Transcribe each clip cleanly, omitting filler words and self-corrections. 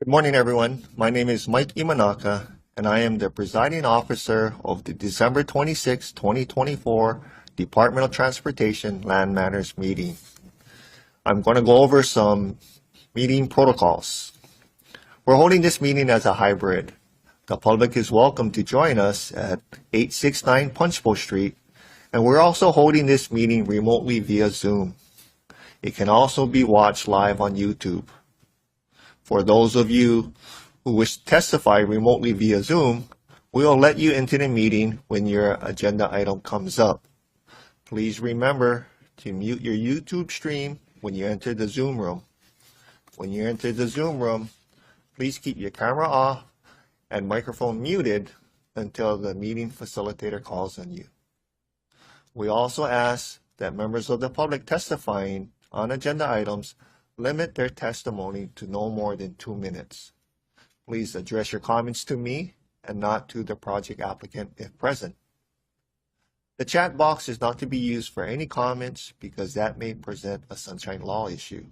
Good morning, everyone. My name is Mike Imanaka, and I am the presiding officer of the December 26, 2024 Department of Transportation Land Matters meeting. I'm going to go over some meeting protocols. We're holding this meeting as a hybrid. The public is welcome to join us at 869 Punchbowl Street, and we're also holding this meeting remotely via Zoom. It can also be watched live on YouTube. For those of you who wish to testify remotely via Zoom, we will let you into the meeting when your agenda item comes up. Please remember to mute your YouTube stream when you enter the Zoom room. When you enter the Zoom room, please keep your camera off and microphone muted until the meeting facilitator calls on you. We also ask that members of the public testifying on agenda items limit their testimony to no more than 2 minutes. Please address your comments to me and not to the project applicant if present. The chat box is not to be used for any comments because that may present a sunshine law issue.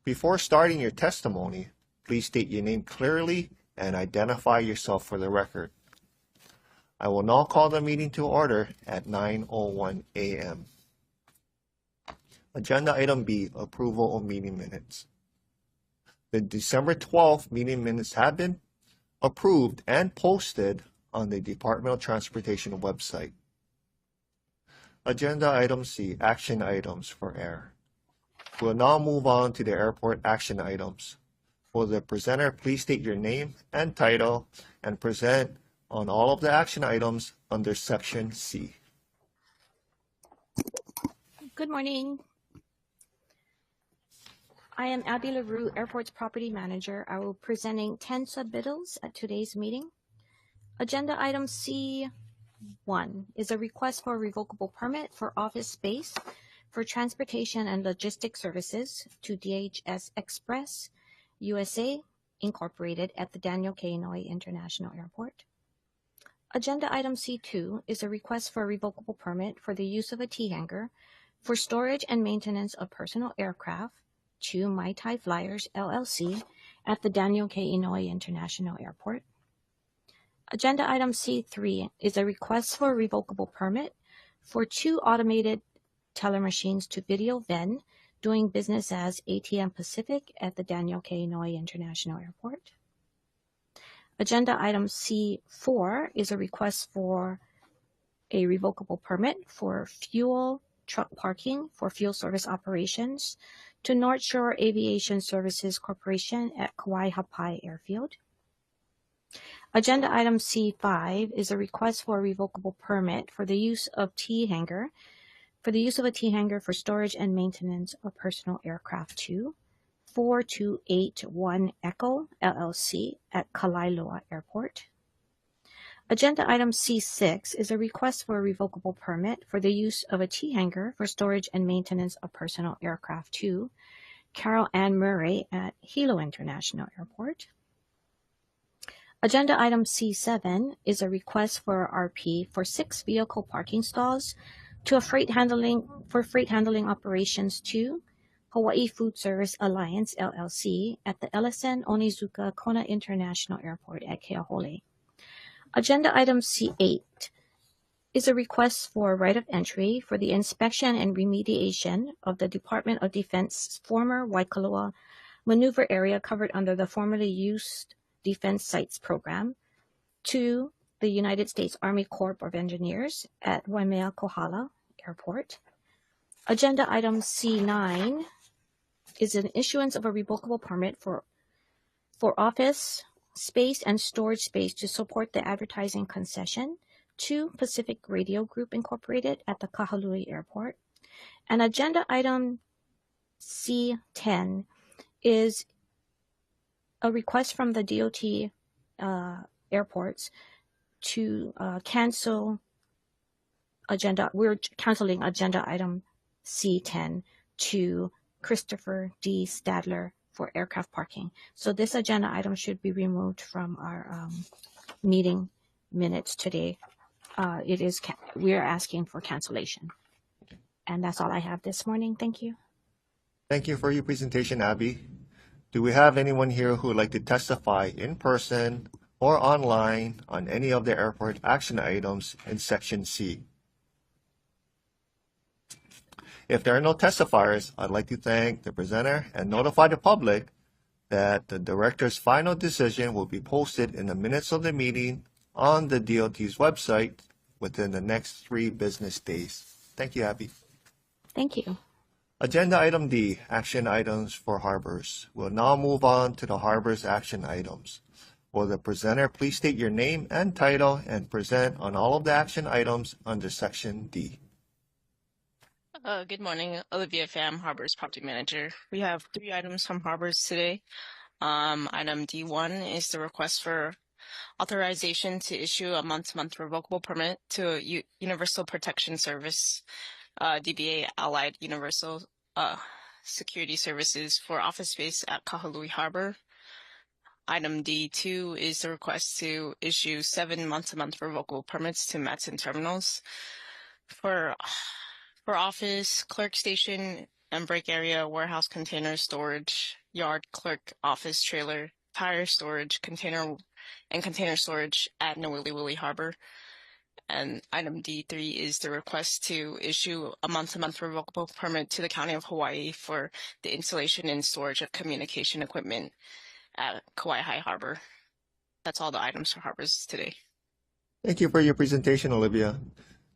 Before starting your testimony, please state your name clearly and identify yourself for the record. I will now call the meeting to order at 9:01 a.m. Agenda item B, approval of meeting minutes. The December 12th meeting minutes have been approved and posted on the Department of Transportation website. Agenda item C, action items for air. We'll now move on to the airport action items. Will the presenter please state your name and title and present on all of the action items under section C. Good morning. I am Abby LaRue, Airport's Property Manager. I will be presenting 10 submittals at today's meeting. Agenda item C1 is a request for a revocable permit for office space for transportation and logistics services to DHS Express USA Incorporated at the Daniel K. Inouye International Airport. Agenda item C2 is a request for a revocable permit for the use of a T-hangar for storage and maintenance of personal aircraft to Mai Tai Flyers LLC at the Daniel K. Inouye International Airport. Agenda item C3 is a request for a revocable permit for 2 automated teller machines to Video Ven doing business as ATM Pacific at the Daniel K. Inouye International Airport. Agenda item C4 is a request for a revocable permit for fuel truck parking for fuel service operations to North Shore Aviation Services Corporation at Kauai Hapai Airfield. Agenda item C5 is a request for a revocable permit for the use of a T-hangar for storage and maintenance of personal aircraft to 4281 Echo LLC at Kalaeloa Airport. Agenda item C6 is a request for a revocable permit for the use of a T-hangar for storage and maintenance of personal aircraft to Carol Ann Murray at Hilo International Airport. Agenda item C7 is a request for RP for 6 vehicle parking stalls to a freight handling operations to Hawaii Food Service Alliance LLC at the Ellison Onizuka Kona International Airport at Keahole. Agenda item C8 is a request for right of entry for the inspection and remediation of the Department of Defense former Waikoloa maneuver area covered under the formerly used Defense Sites Program to the United States Army Corps of Engineers at Waimea Kohala Airport. Agenda item C9 is an issuance of a revocable permit for office space and storage space to support the advertising concession to Pacific Radio Group Incorporated at the Kahului Airport. And agenda item C10 is a request from the DOT airports to cancel we're canceling agenda item C10 to Christopher D. Stadler for aircraft parking. So this agenda item should be removed from our meeting minutes today. We are asking for cancellation. And that's all I have this morning. Thank you. Thank you for your presentation, Abby. Do we have anyone here who would like to testify in person or online on any of the airport action items in Section C? If there are no testifiers, I'd like to thank the presenter and notify the public that the director's final decision will be posted in the minutes of the meeting on the DOT's website within the next 3 business days. Thank you, Abby. Thank you. Agenda item D, action items for harbors. We'll now move on to the harbors action items. Will the presenter please state your name and title and present on all of the action items under section D? Good morning, Olivia Pham, Harbors Property Manager. We have 3 items from Harbors today. Item D1 is the request for authorization to issue a month-to-month revocable permit to Universal Protection Service, DBA Allied Universal Security Services for office space at Kahului Harbor. Item D2 is the request to issue 7 month-to-month revocable permits to Matson Terminals for office, clerk station, and break area, warehouse container storage, yard clerk office trailer, tire storage, container storage at Niuewiuli Harbor. And item D3 is the request to issue a month-to-month revocable permit to the County of Hawaii for the installation and storage of communication equipment at Kauai Harbor. That's all the items for harbors today. Thank you for your presentation, Olivia.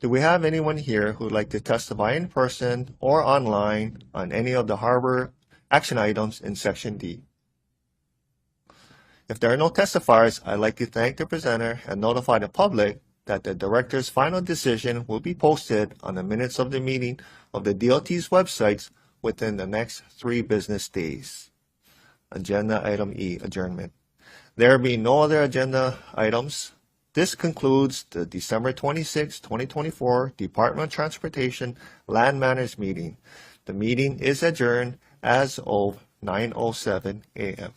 Do we have anyone here who would like to testify in person or online on any of the harbor action items in section D? If there are no testifiers, I'd like to thank the presenter and notify the public that the director's final decision will be posted on the minutes of the meeting of the DOT's websites within the next 3 business days. Agenda item E, adjournment. There being no other agenda items, this concludes the December 26, 2024 Department of Transportation Land Matters meeting. The meeting is adjourned as of 9:07 a.m.